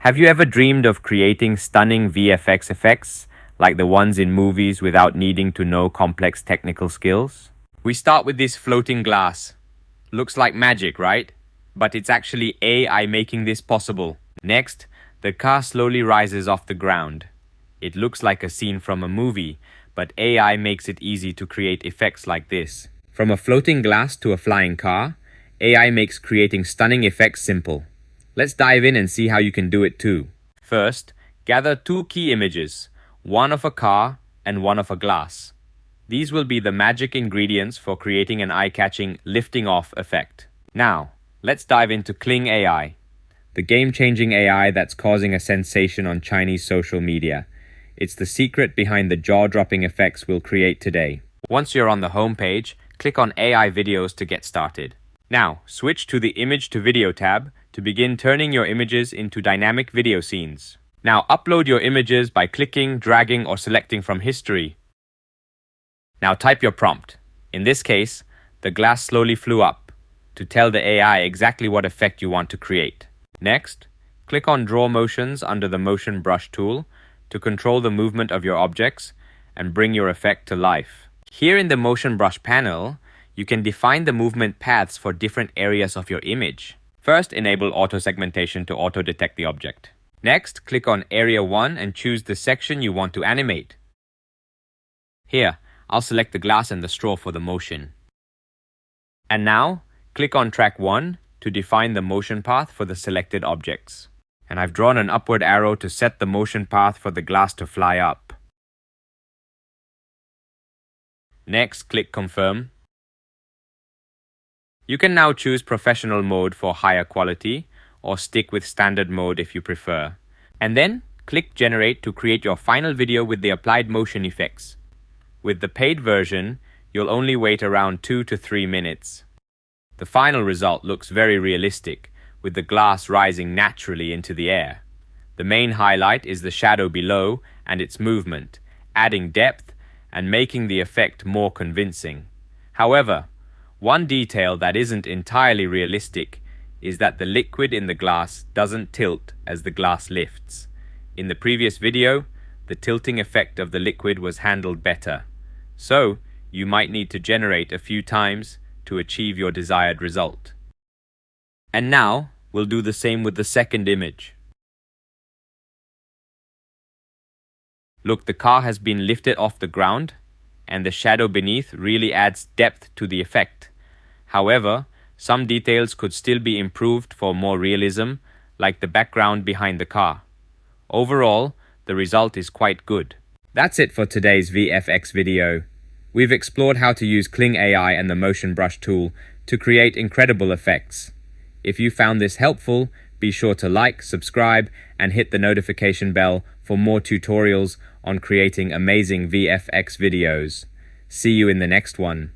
Have you ever dreamed of creating stunning VFX effects like the ones in movies without needing to know complex technical skills? We start with this floating glass. Looks like magic, right? But it's actually AI making this possible. Next, the car slowly rises off the ground. It looks like a scene from a movie, but AI makes it easy to create effects like this. From a floating glass to a flying car, AI makes creating stunning effects simple. Let's dive in and see how you can do it too. First, gather two key images, one of a car and one of a glass. These will be the magic ingredients for creating an eye-catching lifting off effect. Now, let's dive into Kling AI, the game-changing AI that's causing a sensation on Chinese social media. It's the secret behind the jaw-dropping effects we'll create today. Once you're on the home page, click on AI videos to get started. Now, switch to the Image to Video tab to begin turning your images into dynamic video scenes. Now, upload your images by clicking, dragging, or selecting from history. Now, type your prompt. In this case, the glass slowly flew up to tell the AI exactly what effect you want to create. Next, click on Draw Motions under the Motion Brush tool to control the movement of your objects and bring your effect to life. Here in the Motion Brush panel, you can define the movement paths for different areas of your image. First, enable auto-segmentation to auto-detect the object. Next, click on Area 1 and choose the section you want to animate. Here, I'll select the glass and the straw for the motion. And now, click on Track 1 to define the motion path for the selected objects. And I've drawn an upward arrow to set the motion path for the glass to fly up. Next, click Confirm. You can now choose professional mode for higher quality or stick with standard mode if you prefer. And then click Generate to create your final video with the applied motion effects. With the paid version, you'll only wait around 2 to 3 minutes. The final result looks very realistic, with the glass rising naturally into the air. The main highlight is the shadow below and its movement, adding depth and making the effect more convincing. However, one detail that isn't entirely realistic is that the liquid in the glass doesn't tilt as the glass lifts. In the previous video, the tilting effect of the liquid was handled better. So, you might need to generate a few times to achieve your desired result. And now, we'll do the same with the second image. Look, the car has been lifted off the ground, and the shadow beneath really adds depth to the effect. However, some details could still be improved for more realism, like the background behind the car. Overall, the result is quite good. That's it for today's VFX video. We've explored how to use Kling AI and the Motion Brush tool to create incredible effects. If you found this helpful, be sure to like, subscribe, and hit the notification bell for more tutorials on creating amazing VFX videos. See you in the next one.